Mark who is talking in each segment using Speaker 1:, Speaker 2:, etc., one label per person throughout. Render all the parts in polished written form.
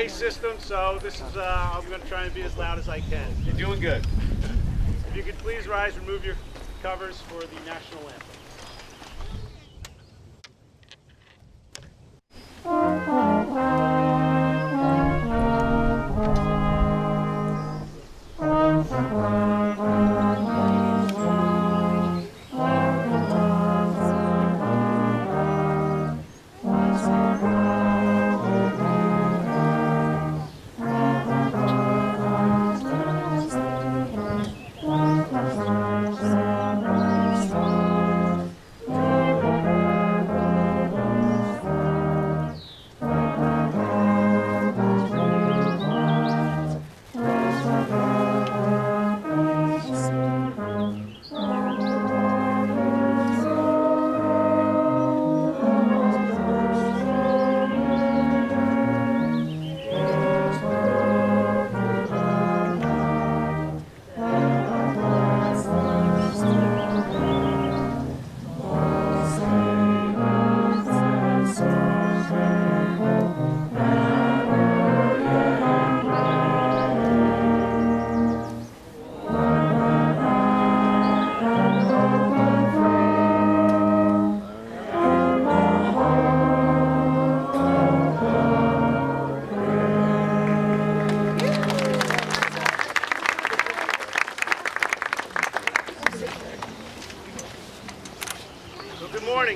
Speaker 1: PA system, so this is, I'm going to try and be as loud as I can.
Speaker 2: You're doing good.
Speaker 1: If you could please rise, remove your covers for the national anthem.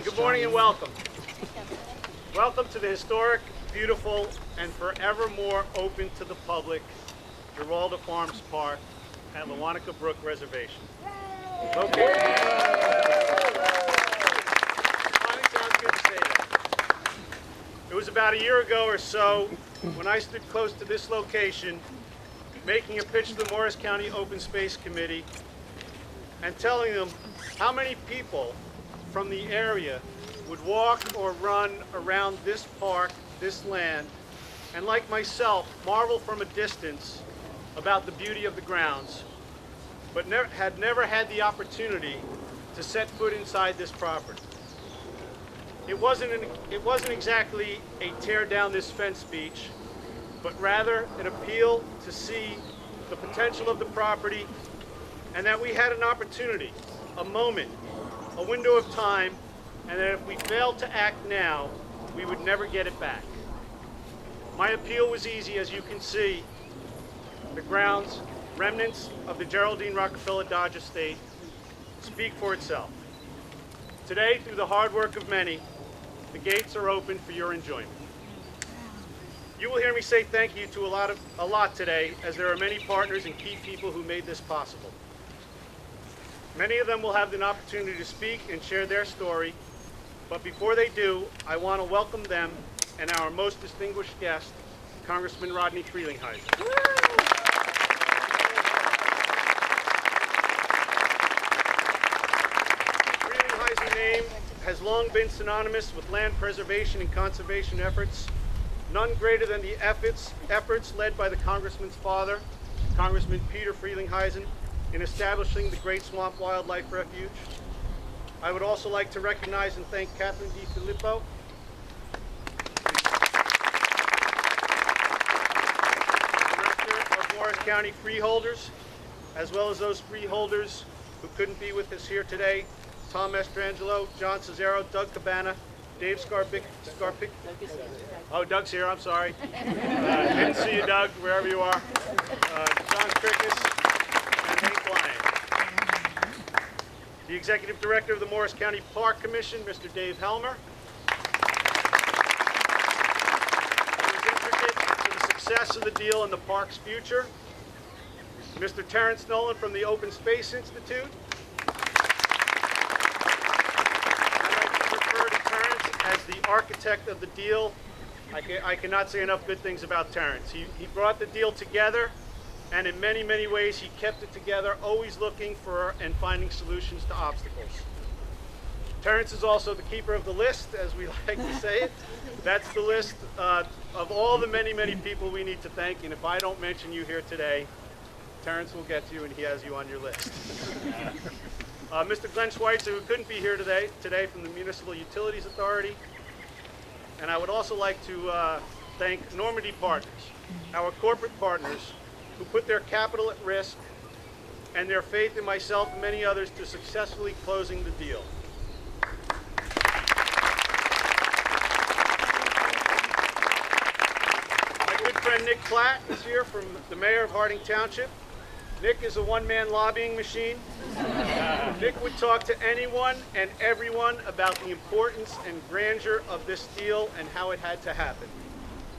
Speaker 1: Good morning and welcome. Welcome to the historic, beautiful, and forevermore open to the public Giralda Farms Park at Lewanika Brook Reservation. Located. Finally sounds good to say that. It was about a year ago or so when I stood close to this location making a pitch to the Morris County Open Space Committee and telling them how many people from the area would walk or run around this park, this land, and like myself, marvel from a distance about the beauty of the grounds, but had never had the opportunity to set foot inside this property. It wasn't exactly a tear down this fence speech, but rather an appeal to see the potential of the property and that we had an opportunity, a moment, a window of time, and that if we failed to act now, we would never get it back. My appeal was easy, as you can see. The grounds, remnants of the Geraldine Rockefeller Dodge estate, speak for itself. Today, through the hard work of many, the gates are open for your enjoyment. You will hear me say thank you to a lot today, as there are many partners and key people who made this possible. Many of them will have an opportunity to speak and share their story, but before they do, I want to welcome them and our most distinguished guest, Congressman Rodney Frelinghuysen. The Frelinghuysen name has long been synonymous with land preservation and conservation efforts, none greater than the efforts led by the Congressman's father, Congressman Peter Frelinghuysen, in establishing the Great Swamp Wildlife Refuge. I would also like to recognize and thank Catherine DiFilippo, Director of Morris County Freeholders, as well as those freeholders who couldn't be with us here today, Tom Estrangelo, John Cesaro, Doug Cabana, Dave Scarpic. Oh, Doug's here, I'm sorry. Didn't see you, Doug, wherever you are. John Krickus. The Executive Director of the Morris County Park Commission, Mr. Dave Helmer. Who is intricate to the success of the deal and the park's future. Mr. Terrence Nolan from the Open Space Institute. I'd like to refer to Terrence as the architect of the deal. I cannot say enough good things about Terrence. He brought the deal together, and in many, many ways, he kept it together, always looking for and finding solutions to obstacles. Terrence is also the keeper of the list, as we like to say it. That's the list of all the many, many people we need to thank, and if I don't mention you here today, Terrence will get to you, and he has you on your list. Mr. Glenn Schweitzer, who couldn't be here today from the Municipal Utilities Authority. And I would also like to thank Normandy Partners, our corporate partners, who put their capital at risk and their faith in myself and many others to successfully closing the deal. My good friend Nick Platt is here, from the mayor of Harding Township. Nick is a one-man lobbying machine. Nick would talk to anyone and everyone about the importance and grandeur of this deal and how it had to happen.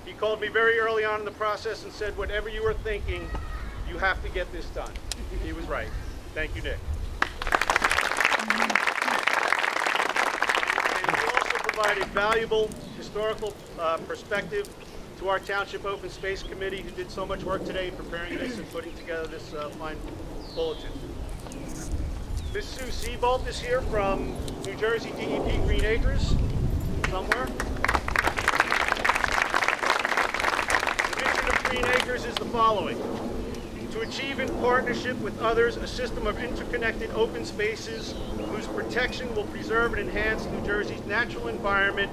Speaker 1: He called me very early on in the process and said, whatever you are thinking, you have to get this done. He was right. Thank you, Nick. And he also provided valuable historical perspective to our Township Open Space Committee, who did so much work today in preparing this and putting together this fine bulletin. Ms. Sue Seabolt is here from New Jersey DEP Green Acres, somewhere. The mission of Green Acres is the following: to achieve in partnership with others a system of interconnected open spaces whose protection will preserve and enhance New Jersey's natural environment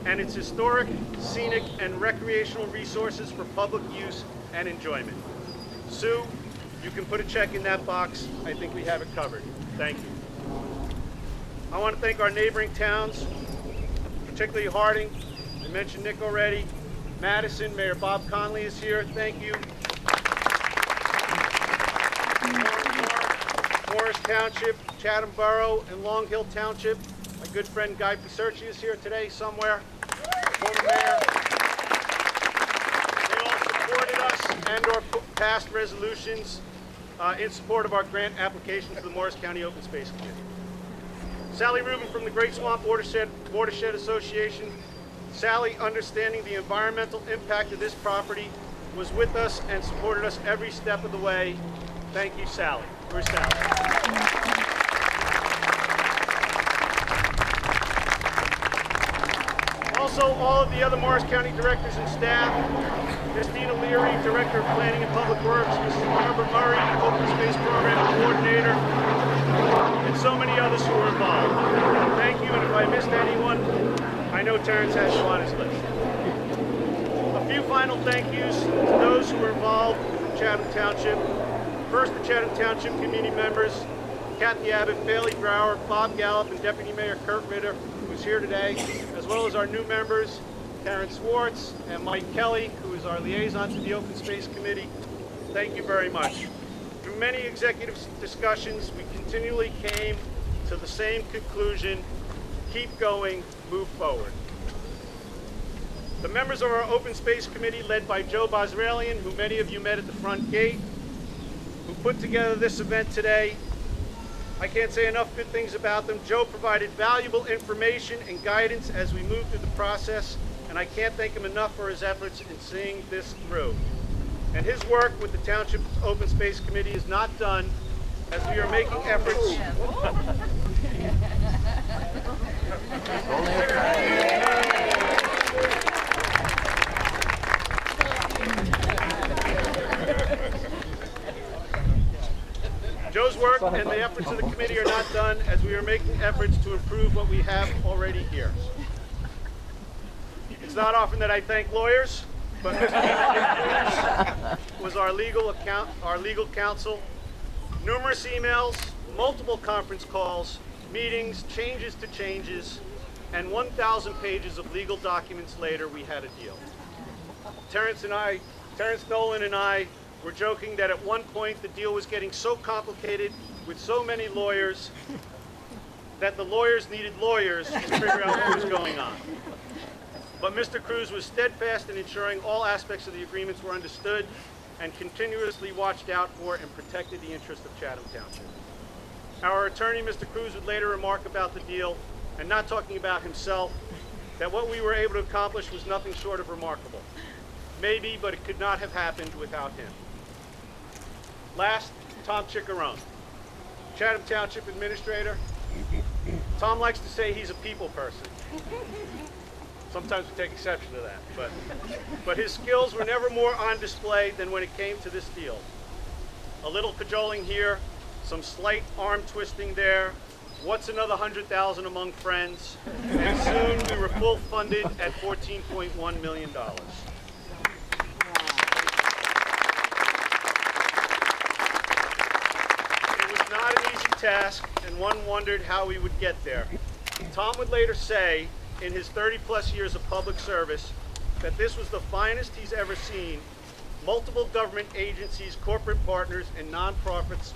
Speaker 1: and its historic, scenic, and recreational resources for public use and enjoyment. Sue, you can put a check in that box. I think we have it covered. Thank you. I want to thank our neighboring towns, particularly Harding. I mentioned Nick already. Madison, Mayor Bob Conley is here. Thank you. Morris Township, Chatham Borough, and Long Hill Township. My good friend Guy Piserci is here today somewhere. Former mayor. They all supported us and or passed resolutions in support of our grant application to the Morris County Open Space Committee. Sally Rubin from the Great Swamp Watershed Association. Sally, understanding the environmental impact of this property, was with us and supported us every step of the way. Thank you, Sally. Where's Sally? Also, all of the other Morris County directors and staff, Christina Leary, Director of Planning and Public Works, Mrs. Barbara Murray, Open Space Program Coordinator, and so many others who were involved. Thank you, and if I missed anyone, I know Terrence has you on his list. A few final thank yous to those who were involved from Chatham Township. First, the Chatham Township community members, Kathy Abbott, Bailey Brower, Bob Gallup, and Deputy Mayor Kurt Ritter, who's here today, as well as our new members, Karen Swartz and Mike Kelly, who is our liaison to the Open Space Committee. Thank you very much. Through many executive discussions, we continually came to the same conclusion: keep going, move forward. The members of our Open Space Committee, led by Joe Bosralian, who many of you met at the front gate, who put together this event today, I can't say enough good things about them. Joe provided valuable information and guidance as we moved through the process, and I can't thank him enough for his efforts in seeing this through. And his work with the Township Open Space Committee is not done, as we are making efforts. Joe's work and the efforts of the committee are not done, as we are making efforts to improve what we have already here. It's not often that I thank lawyers, but Mr. was our legal counsel. Numerous emails, multiple conference calls, meetings, changes to changes, and 1,000 pages of legal documents later, we had a deal. Terrence Nolan and I were joking that at one point the deal was getting so complicated with so many lawyers that the lawyers needed lawyers to figure out what was going on. But Mr. Cruz was steadfast in ensuring all aspects of the agreements were understood and continuously watched out for and protected the interest of Chatham Township. Our attorney, Mr. Cruz, would later remark about the deal, and not talking about himself, that what we were able to accomplish was nothing short of remarkable. Maybe, but it could not have happened without him. Last, Tom Chiccarone, Chatham Township Administrator. Tom likes to say he's a people person. Sometimes we take exception to that, but his skills were never more on display than when it came to this deal. A little cajoling here, some slight arm twisting there. What's another 100,000 among friends? And soon we were full funded at $14.1 million. task, and one wondered how we would get there. Tom would later say, in his 30-plus years of public service, that this was the finest he's ever seen. Multiple government agencies, corporate partners, and nonprofits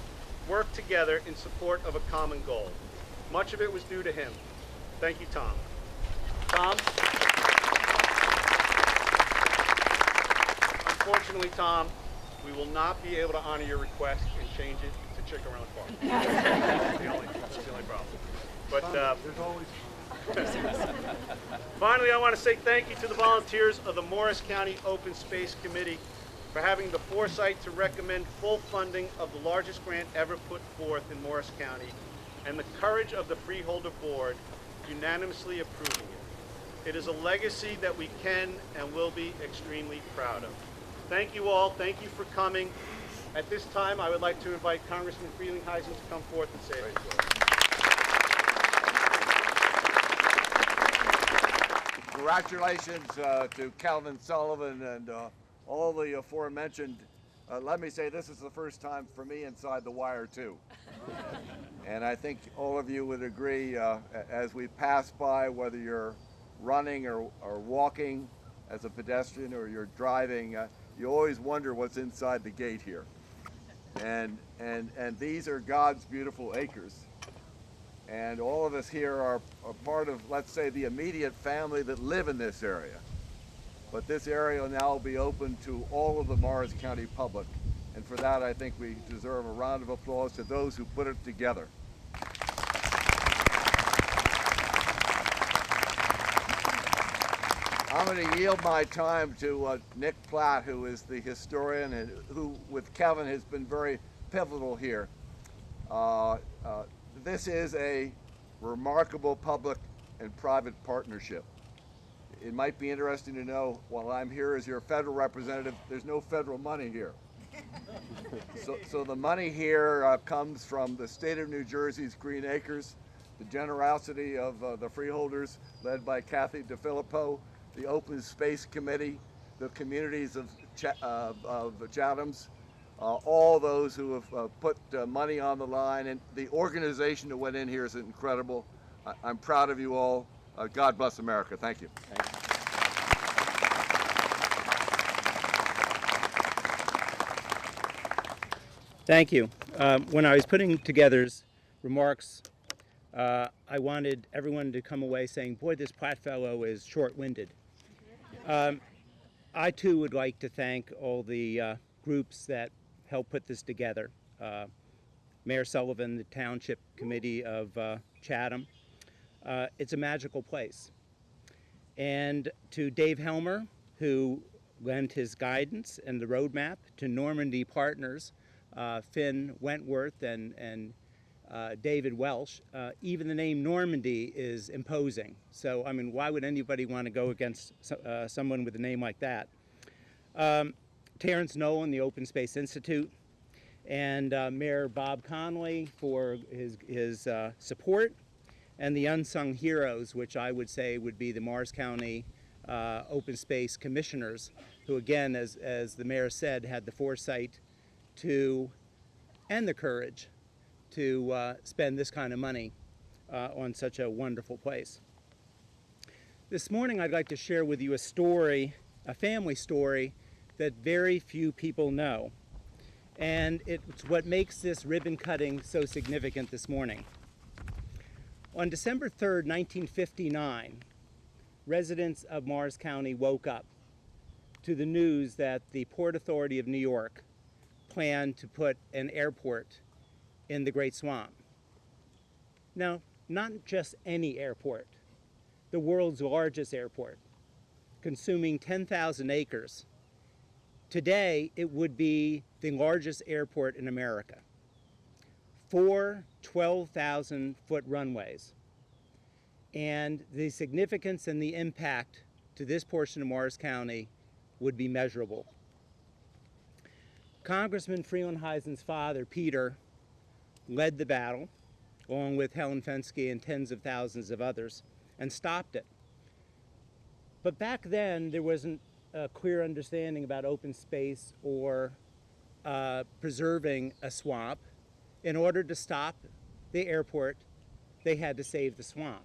Speaker 1: worked together in support of a common goal. Much of it was due to him. Thank you, Tom. Tom? Unfortunately, Tom, we will not be able to honor your request and change it to Chick-a-Rone Park. That's the only problem. But
Speaker 2: there's always
Speaker 1: finally, I want to say thank you to the volunteers of the Morris County Open Space Committee for having the foresight to recommend full funding of the largest grant ever put forth in Morris County, and the courage of the Freeholder Board unanimously approving it. It is a legacy that we can and will be extremely proud of. Thank you all. Thank you for coming. At this time, I would like to invite Congressman Frelinghuysen to come forth and say a few words.
Speaker 2: Congratulations to Calvin Sullivan and all the aforementioned. Let me say this is the first time for me inside the wire too. And I think all of you would agree as we pass by, whether you're running or walking as a pedestrian or you're driving, you always wonder what's inside the gate here. And these are God's beautiful acres. And all of us here are part of, let's say, the immediate family that live in this area. But this area will now be open to all of the Morris County public. And for that, I think we deserve a round of applause to those who put it together. I'm going to yield my time to Nick Platt, who is the historian and who, with Kevin, has been very pivotal here. This is a remarkable public and private partnership. It might be interesting to know, while I'm here as your federal representative, there's no federal money here. So the money here comes from the state of New Jersey's Green Acres, the generosity of the freeholders led by Kathy DeFilippo, the Open Space Committee, the communities of Chatham's, all those who have put money on the line, and the organization that went in here is incredible. I'm proud of you all. God bless America. Thank you.
Speaker 3: Thank you. When I was putting together remarks, I wanted everyone to come away saying, boy, this Platt fellow is short-winded. I too would like to thank all the groups that helped put this together. Mayor Sullivan, the Township Committee of Chatham. It's a magical place. And to Dave Helmer, who lent his guidance and the roadmap, to Normandy Partners, Finn Wentworth and David Welsh. Even the name Normandy is imposing. So, I mean, why would anybody want to go against someone with a name like that? Terrence Nolan, the Open Space Institute, and Mayor Bob Connolly for his support, and the unsung heroes, which I would say would be the Morris County Open Space Commissioners, who again, as the mayor said, had the foresight to, and the courage to spend this kind of money on such a wonderful place. This morning I'd like to share with you a story, a family story, that very few people know. And it's what makes this ribbon cutting so significant this morning. On December 3rd, 1959, residents of Morris County woke up to the news that the Port Authority of New York planned to put an airport in the Great Swamp. Now, not just any airport, the world's largest airport, consuming 10,000 acres. Today, it would be the largest airport in America. 4 12,000-foot runways. And the significance and the impact to this portion of Morris County would be measurable. Congressman Frelinghuysen's father, Peter, led the battle, along with Helen Fenske and tens of thousands of others, and stopped it. But back then, there wasn't a clear understanding about open space or preserving a swamp. In order to stop the airport, they had to save the swamp.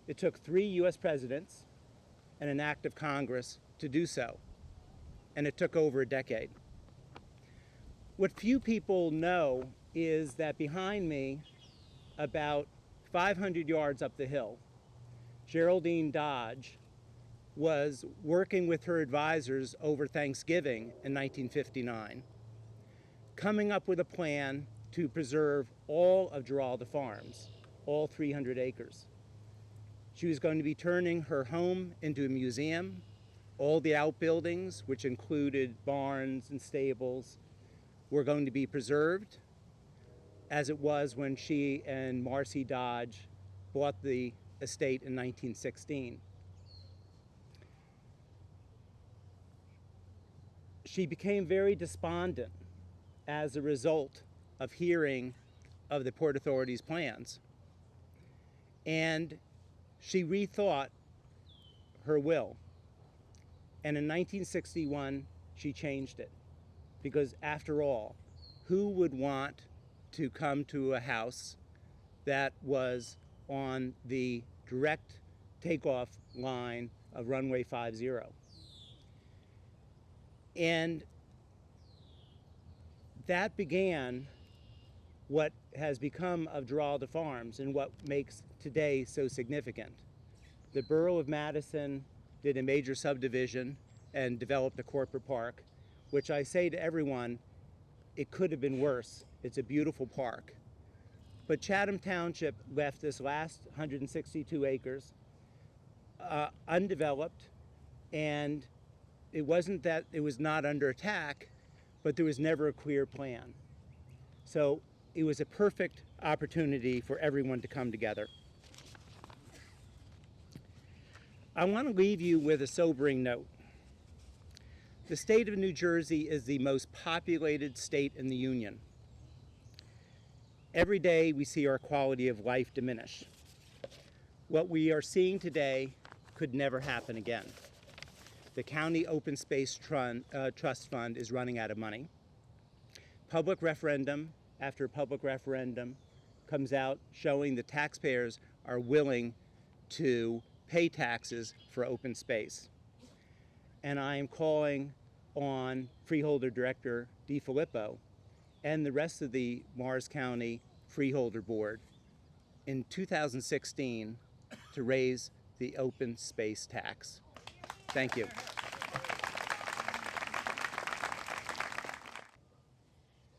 Speaker 3: It took 3 U.S. presidents and an act of Congress to do so, and it took over a decade. What few people know is that behind me, about 500 yards up the hill, Geraldine Dodge was working with her advisors over Thanksgiving in 1959, coming up with a plan to preserve all of Giralda Farms, all 300 acres. She was going to be turning her home into a museum. All the outbuildings, which included barns and stables, were going to be preserved, as it was when she and Marcy Dodge bought the estate in 1916. She became very despondent as a result of hearing of the Port Authority's plans. And she rethought her will. And in 1961, she changed it. Because after all, who would want to come to a house that was on the direct takeoff line of runway 50? And that began what has become of Giralda Farms and what makes today so significant. The borough of Madison did a major subdivision and developed a corporate park, which I say to everyone, it could have been worse. It's a beautiful park. But Chatham Township left this last 162 acres undeveloped, and it wasn't that it was not under attack, but there was never a clear plan. So it was a perfect opportunity for everyone to come together. I want to leave you with a sobering note. The state of New Jersey is the most populated state in the Union. Every day we see our quality of life diminish. What we are seeing today could never happen again. The County Open Space Trust Fund is running out of money. Public referendum after public referendum comes out showing the taxpayers are willing to pay taxes for open space. And I am calling on Freeholder Director DiFilippo and the rest of the Morris County Freeholder Board in 2016 to raise the open space tax. Thank you.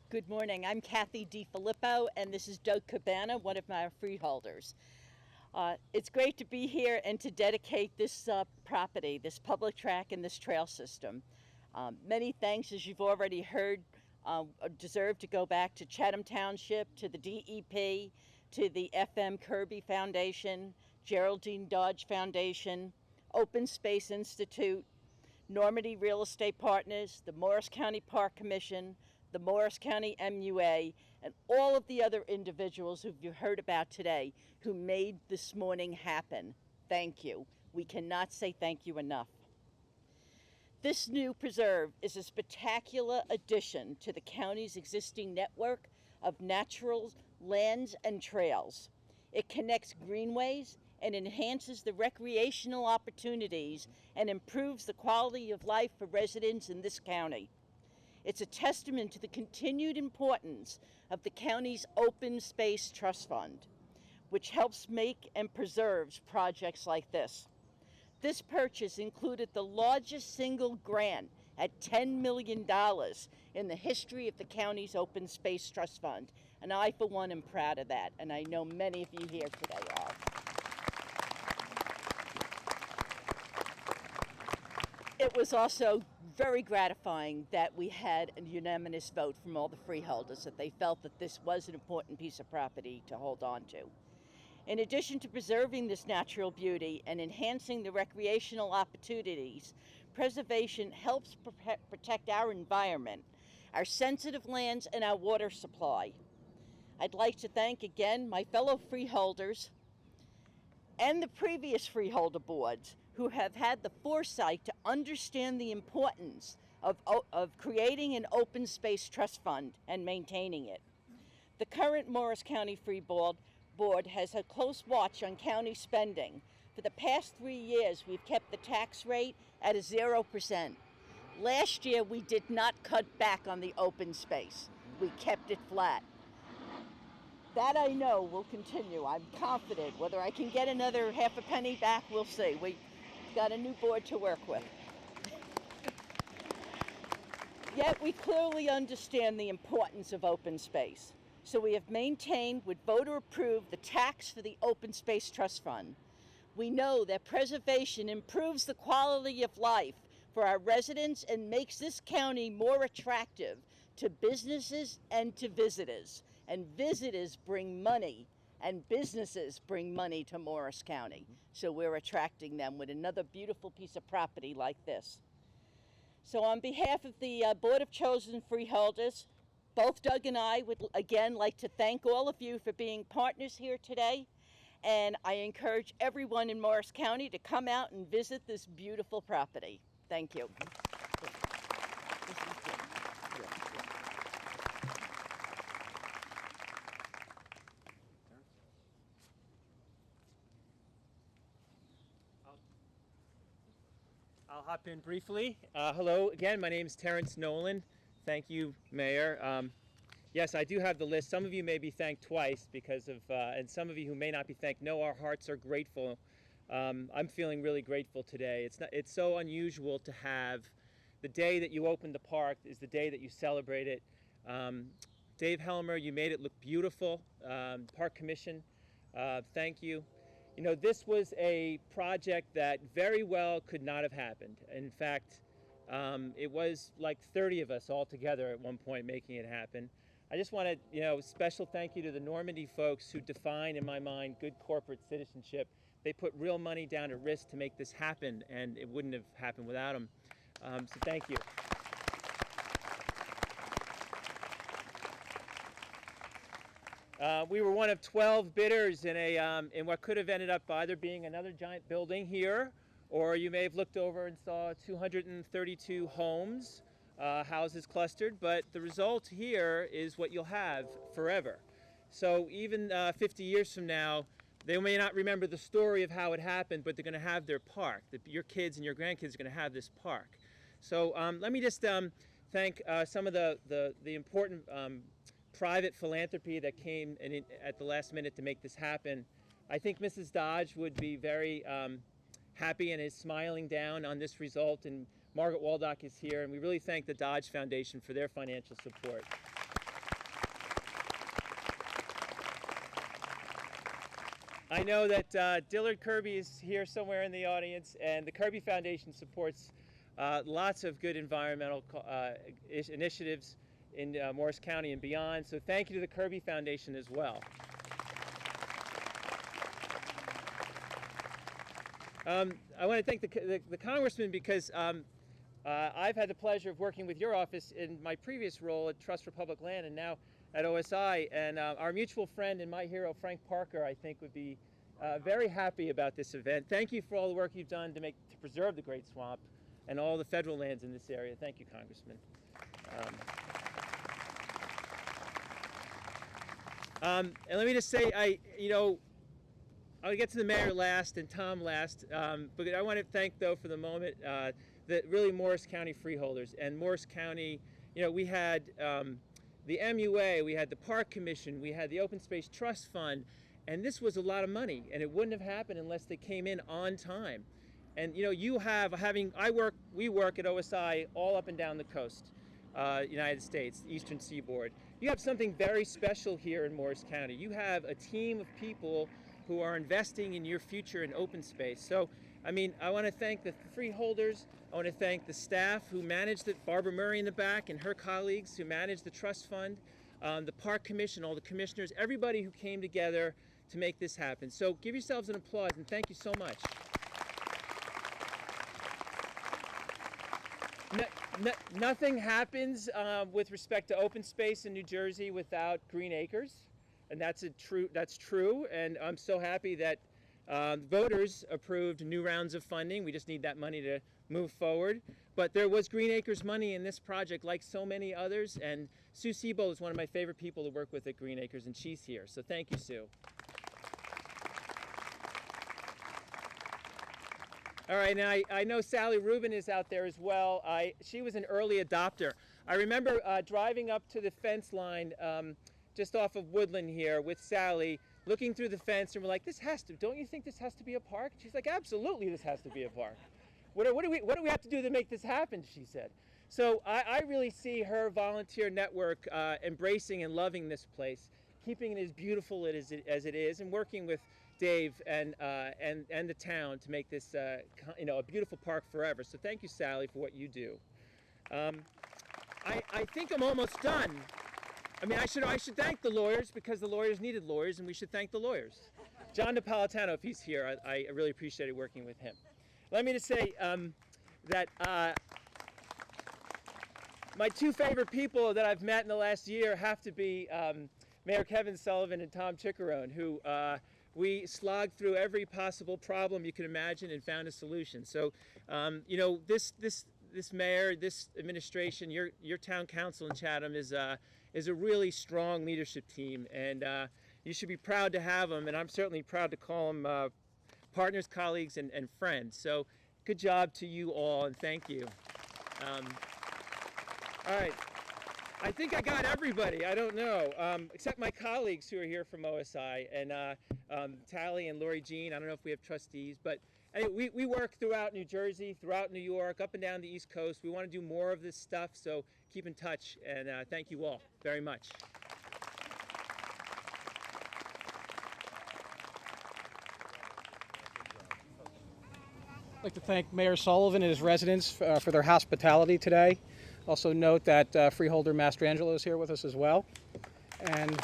Speaker 4: Good morning. I'm Kathy DiFilippo, and this is Doug Cabana, one of my freeholders. It's great to be here and to dedicate this property, this public track and this trail system. Many thanks, as you've already heard, deserve to go back to Chatham Township, to the DEP, to the FM Kirby Foundation, Geraldine Dodge Foundation, Open Space Institute, Normandy Real Estate Partners, the Morris County Park Commission, the Morris County MUA, and all of the other individuals who you've heard about today who made this morning happen. Thank you. We cannot say thank you enough. This new preserve is a spectacular addition to the county's existing network of natural lands and trails. It connects greenways and enhances the recreational opportunities and improves the quality of life for residents in this county. It's a testament to the continued importance of the county's Open Space Trust Fund, which helps make and preserves projects like this. This purchase included the largest single grant at $10 million in the history of the county's Open Space Trust Fund, and I, for one, am proud of that, and I know many of you here today are. It was also very gratifying that we had a unanimous vote from all the freeholders that they felt that this was an important piece of property to hold on to. In addition to preserving this natural beauty and enhancing the recreational opportunities, preservation helps protect our environment, our sensitive lands, and our water supply. I'd like to thank again my fellow freeholders and the previous freeholder boards who have had the foresight to understand the importance of creating an open space trust fund and maintaining it. The current Morris County Free Board has a close watch on county spending. For the past 3 years, we've kept the tax rate at a 0%. Last year, we did not cut back on the open space. We kept it flat. That I know will continue. I'm confident. Whether I can get another half a penny back, we'll see. We've got a new board to work with. Yet we clearly understand the importance of open space. So we have maintained, with voter approved, the tax for the Open Space Trust Fund. We know that preservation improves the quality of life for our residents and makes this county more attractive to businesses and to visitors. And visitors bring money, and businesses bring money to Morris County. So we're attracting them with another beautiful piece of property like this. So on behalf of the Board of Chosen Freeholders, both Doug and I would again like to thank all of you for being partners here today. And I encourage everyone in Morris County to come out and visit this beautiful property. Thank you.
Speaker 5: I'll hop in briefly. Hello again, my name is Terrence Nolan. Thank you, Mayor. Yes, I do have the list. Some of you may be thanked twice because of, and some of you who may not be thanked know our hearts are grateful. I'm feeling really grateful today. It's so unusual to have the day that you opened the park is the day that you celebrate it. Dave Helmer, you made it look beautiful. Park Commission, thank you. You know, this was a project that very well could not have happened. In fact, it was like 30 of us all together at one point making it happen. I just want to, special thank you to the Normandy folks who define, in my mind, good corporate citizenship. They put real money down at risk to make this happen, and it wouldn't have happened without them. So thank you. We were one of 12 bidders in what could have ended up either being another giant building here, or you may have looked over and saw 232 homes, houses clustered, but the result here is what you'll have forever. So even 50 years from now, they may not remember the story of how it happened, but they're going to have their park. Your kids and your grandkids are going to have this park. So let me just thank some of the important private philanthropy that came in at the last minute to make this happen. I think Mrs. Dodge would be very happy and is smiling down on this result, and Margaret Waldock is here, and we really thank the Dodge Foundation for their financial support. I know that Dillard Kirby is here somewhere in the audience, and the Kirby Foundation supports lots of good environmental initiatives in Morris County and beyond, so thank you to the Kirby Foundation as well. I want to thank the Congressman because I've had the pleasure of working with your office in my previous role at Trust for Public Land and now at OSI, and our mutual friend and my hero, Frank Parker, I think would be very happy about this event. Thank you for all the work you've done to preserve the Great Swamp and all the federal lands in this area. Thank you, Congressman. And let me just say, I'll get to the mayor last and Tom last, but I want to thank, though, for the moment, that really Morris County freeholders and Morris County. We had the MUA, we had the Park Commission, we had the Open Space Trust Fund, and this was a lot of money, and it wouldn't have happened unless they came in on time. And we work at OSI all up and down the coast, United States, Eastern Seaboard. You have something very special here in Morris County. You have a team of people who are investing in your future in open space. So, I want to thank the freeholders. I want to thank the staff who managed it, Barbara Murray in the back and her colleagues who managed the trust fund, the Park Commission, all the commissioners, everybody who came together to make this happen. So give yourselves an applause and thank you so much. Nothing happens with respect to open space in New Jersey without Green Acres, and that's true. And I'm so happy that voters approved new rounds of funding. We just need that money to move forward. But there was Green Acres money in this project, like so many others, and Sue Siebold is one of my favorite people to work with at Green Acres, and she's here. So thank you, Sue. All right, now I know Sally Rubin is out there as well. She was an early adopter. I remember driving up to the fence line just off of Woodland here with Sally, looking through the fence, and we're like, don't you think this has to be a park? She's like, absolutely, this has to be a park. What do we have to do to make this happen, she said. So I really see her volunteer network embracing and loving this place, keeping it as beautiful as it is, and working with Dave and the town to make this a beautiful park forever. So thank you, Sally, for what you do. I think I'm almost done. I mean, I should thank the lawyers, because the lawyers needed lawyers, and we should thank the lawyers. John Napolitano, if he's here, I really appreciated working with him. Let me just say that my two favorite people that I've met in the last year have to be Mayor Kevin Sullivan and Tom Chickarone, who we slogged through every possible problem you could imagine and found a solution. So, this mayor, this administration, your town council in Chatham is a really strong leadership team, and you should be proud to have them. And I'm certainly proud to call them partners, colleagues, and friends. So, good job to you all, and thank you. All right. I think I got everybody. I don't know, except my colleagues who are here from OSI, and Tally and Lori Jean. I don't know if we have trustees, but anyway, we work throughout New Jersey, throughout New York, up and down the East Coast. We want to do more of this stuff, so keep in touch, and thank you all very much.
Speaker 6: I'd like to thank Mayor Sullivan and his residents for their hospitality today. Also note that Freeholder Mastrangelo is here with us as well. And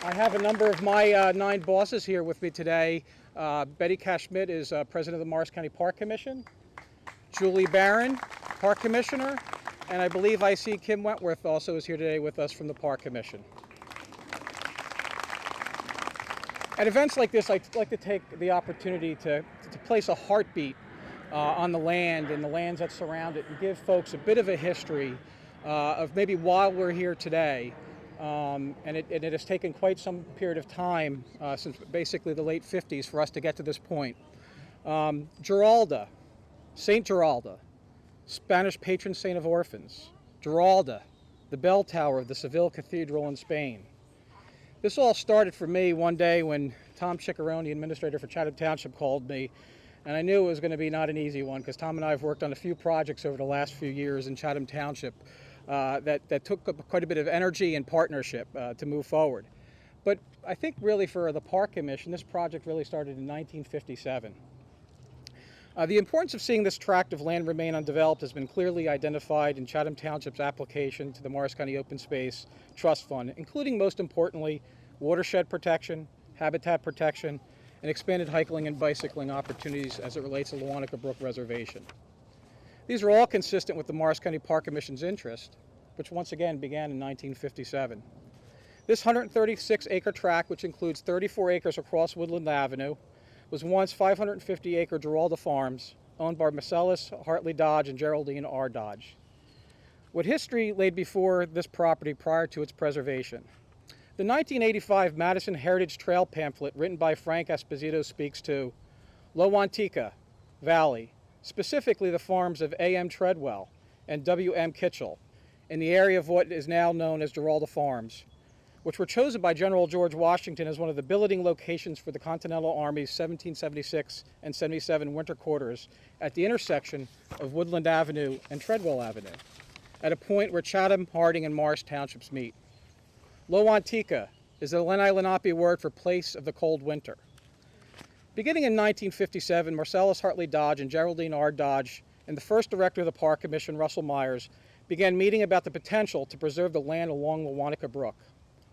Speaker 6: I have a number of my 9 bosses here with me today. Betty Cash-Schmidt is President of the Morris County Park Commission. Julie Barron, Park Commissioner. And I believe I see Kim Wentworth also is here today with us from the Park Commission. At events like this, I'd like to take the opportunity to place a heartbeat on the land and the lands that surround it, and give folks a bit of a history of maybe why we're here today. And it has taken quite some period of time, since basically the late 50s, for us to get to this point. Giralda, Saint Giralda, Spanish patron saint of orphans. Giralda, the bell tower of the Seville Cathedral in Spain. This all started for me one day when Tom Chickarone, the administrator for Chatham Township, called me. And I knew it was going to be not an easy one, because Tom and I have worked on a few projects over the last few years in Chatham Township that took up quite a bit of energy and partnership to move forward. But I think really for the Park Commission, this project really started in 1957. The importance of seeing this tract of land remain undeveloped has been clearly identified in Chatham Township's application to the Morris County Open Space Trust Fund, including, most importantly, watershed protection, habitat protection, and expanded hiking and bicycling opportunities as it relates to Lewanika Brook Reservation. These are all consistent with the Morris County Park Commission's interest, which once again began in 1957. This 136-acre tract, which includes 34 acres across Woodland Avenue, was once 550-acre Giralda Farms, owned by Marcellus Hartley Dodge and Geraldine R. Dodge. What history laid before this property prior to its preservation? The 1985 Madison Heritage Trail pamphlet written by Frank Esposito speaks to Lowantika Valley, specifically the farms of A.M. Treadwell and W.M. Kitchell in the area of what is now known as Giralda Farms, which were chosen by General George Washington as one of the billeting locations for the Continental Army's 1776 and 77 winter quarters at the intersection of Woodland Avenue and Treadwell Avenue, at a point where Chatham, Harding, and Morris Townships meet. Lowantika is the Lenni Lenape word for place of the cold winter. Beginning in 1957, Marcellus Hartley Dodge and Geraldine R. Dodge and the first director of the Park Commission, Russell Myers, began meeting about the potential to preserve the land along the Lewanika Brook.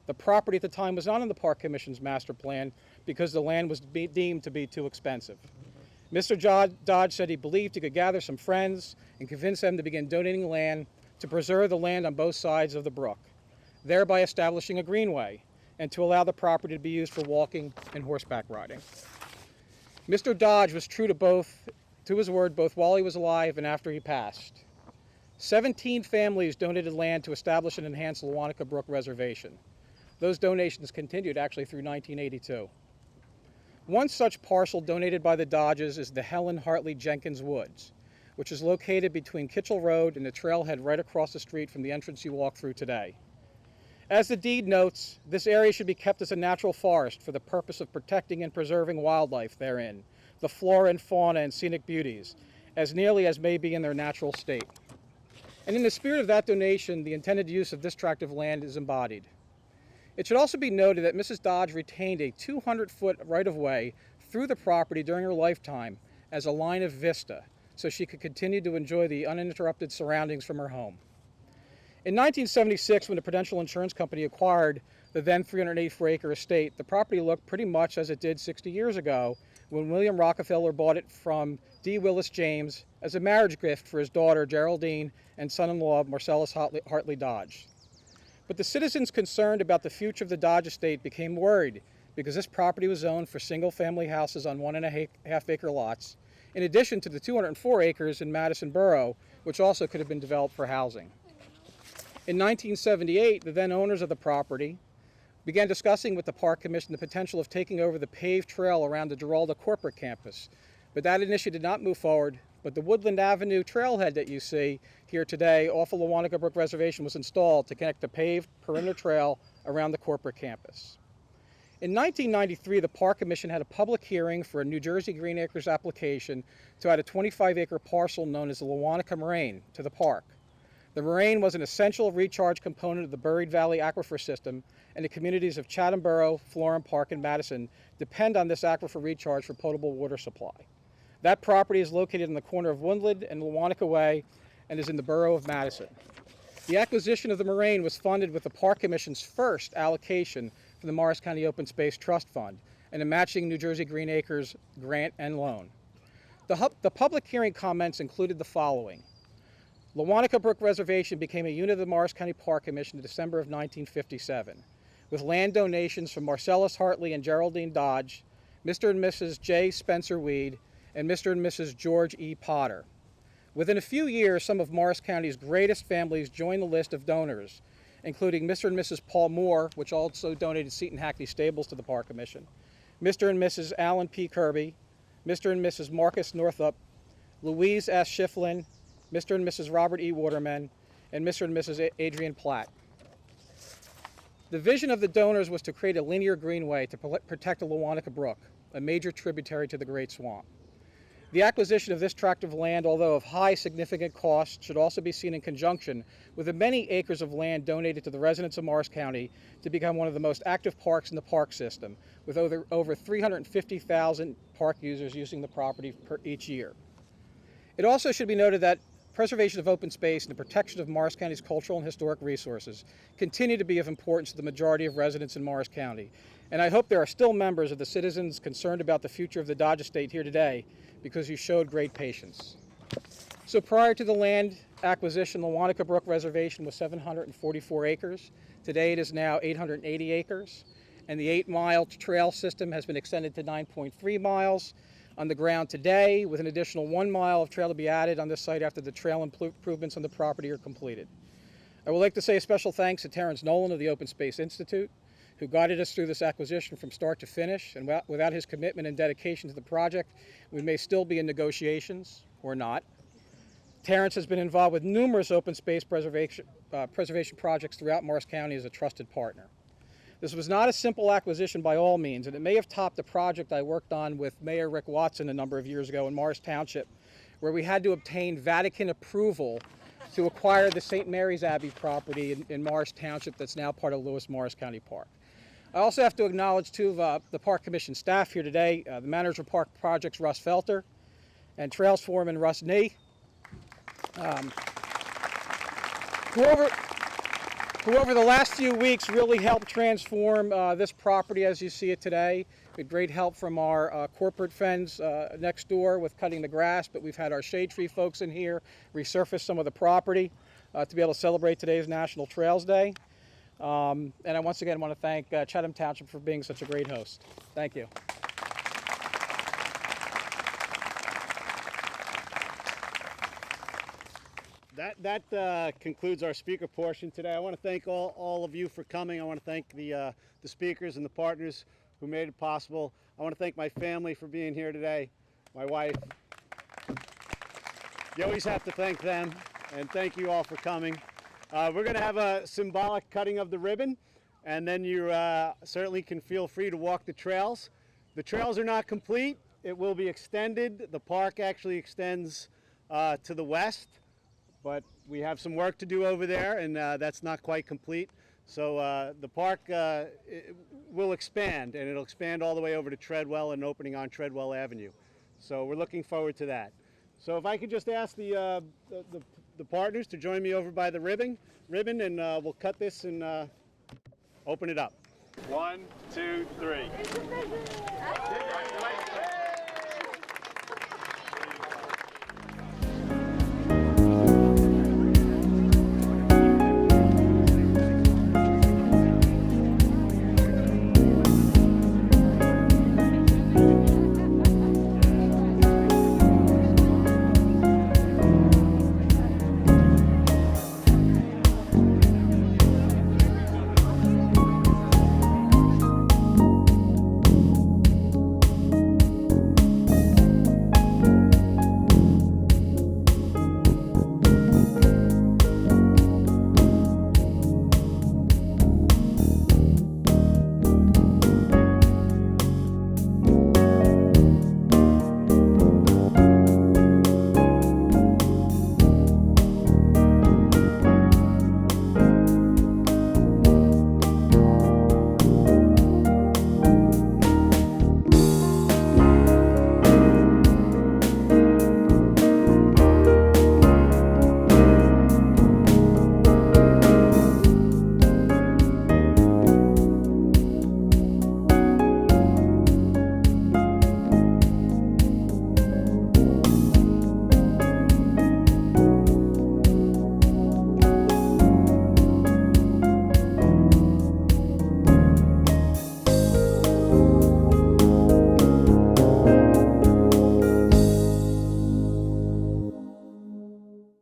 Speaker 6: The property at the time was not in the Park Commission's master plan because the land was deemed to be too expensive. Mr. Dodge said he believed he could gather some friends and convince them to begin donating land to preserve the land on both sides of the brook, thereby establishing a greenway and to allow the property to be used for walking and horseback riding. Mr. Dodge was true to both to his word both while he was alive and after he passed. 17 families donated land to establish and enhance Lewanika Brook Reservation. Those donations continued actually through 1982. One such parcel donated by the Dodges is the Helen Hartley Jenkins Woods, which is located between Kitchell Road and the trailhead right across the street from the entrance you walk through today. As the deed notes, this area should be kept as a natural forest for the purpose of protecting and preserving wildlife therein, the flora and fauna and scenic beauties, as nearly as may be in their natural state. And in the spirit of that donation, the intended use of this tract of land is embodied. It should also be noted that Mrs. Dodge retained a 200-foot right-of-way through the property during her lifetime as a line of vista, so she could continue to enjoy the uninterrupted surroundings from her home. In 1976, when the Prudential Insurance Company acquired the then 384-acre estate, the property looked pretty much as it did 60 years ago when William Rockefeller bought it from D. Willis James as a marriage gift for his daughter Geraldine and son-in-law Marcellus Hartley Dodge. But the citizens concerned about the future of the Dodge estate became worried because this property was zoned for single-family houses on 1.5-acre lots, in addition to the 204 acres in Madison Borough, which also could have been developed for housing. In 1978, the then owners of the property began discussing with the Park Commission the potential of taking over the paved trail around the Giralda corporate campus, but that initiative did not move forward. But the Woodland Avenue trailhead that you see here today off of Lewanika Brook Reservation was installed to connect the paved perimeter trail around the corporate campus. In 1993, the Park Commission had a public hearing for a New Jersey Green Acres application to add a 25-acre parcel known as the Lewanika Moraine to the park. The moraine was an essential recharge component of the Buried Valley aquifer system, and the communities of Chatham Borough, Florham Park, and Madison depend on this aquifer recharge for potable water supply. That property is located on the corner of Woodland and Lewanika Way and is in the borough of Madison. The acquisition of the moraine was funded with the Park Commission's first allocation from the Morris County Open Space Trust Fund and a matching New Jersey Green Acres grant and loan. The public hearing comments included the following. Lewanika Brook Reservation became a unit of the Morris County Park Commission in December of 1957, with land donations from Marcellus Hartley and Geraldine Dodge, Mr. and Mrs. J. Spencer Weed, and Mr. and Mrs. George E. Potter. Within a few years, some of Morris County's greatest families joined the list of donors, including Mr. and Mrs. Paul Moore, which also donated Seton Hackney Stables to the Park Commission, Mr. and Mrs. Alan P. Kirby, Mr. and Mrs. Marcus Northup, Louise S. Schifflin, Mr. and Mrs. Robert E. Waterman, and Mr. and Mrs. Adrian Platt. The vision of the donors was to create a linear greenway to protect the Lewanika Brook, a major tributary to the Great Swamp. The acquisition of this tract of land, although of high significant cost, should also be seen in conjunction with the many acres of land donated to the residents of Morris County to become one of the most active parks in the park system, with over 350,000 park users using the property each year. It also should be noted that preservation of open space and the protection of Morris County's cultural and historic resources continue to be of importance to the majority of residents in Morris County. And I hope there are still members of the citizens concerned about the future of the Dodge Estate here today, because you showed great patience. So prior to the land acquisition, Lewanika Brook Reservation was 744 acres. Today it is now 880 acres. And the 8-mile trail system has been extended to 9.3 miles on the ground today, with an additional 1 mile of trail to be added on this site after the trail improvements on the property are completed. I would like to say a special thanks to Terrence Nolan of the Open Space Institute, who guided us through this acquisition from start to finish, and without his commitment and dedication to the project, we may still be in negotiations, or not. Terrence has been involved with numerous open space preservation projects throughout Morris County as a trusted partner. This was not a simple acquisition by all means, and it may have topped a project I worked on with Mayor Rick Watson a number of years ago in Morris Township, where we had to obtain Vatican approval to acquire the St. Mary's Abbey property in Morris Township that's now part of Lewis Morris County Park. I also have to acknowledge two of the Park Commission staff here today, the Manager of Park Projects, Russ Felter, and Trails Foreman, Russ Nee. Who over the last few weeks really helped transform this property as you see it today. We had great help from our corporate friends next door with cutting the grass, but we've had our shade tree folks in here resurface some of the property to be able to celebrate today's National Trails Day. And I once again want to thank Chatham Township for being such a great host. Thank you.
Speaker 1: That concludes our speaker portion today. I want to thank all of you for coming. I want to thank the speakers and the partners who made it possible. I want to thank my family for being here today, my wife. You always have to thank them, and thank you all for coming. We're going to have a symbolic cutting of the ribbon, and then you certainly can feel free to walk the trails. The trails are not complete. It will be extended. The park actually extends to the west, but we have some work to do over there, and that's not quite complete. So the park will expand, and it'll expand all the way over to Treadwell and opening on Treadwell Avenue. So we're looking forward to that. So if I could just ask the partners to join me over by the ribbon, and we'll cut this and open it up. 1, 2, 3.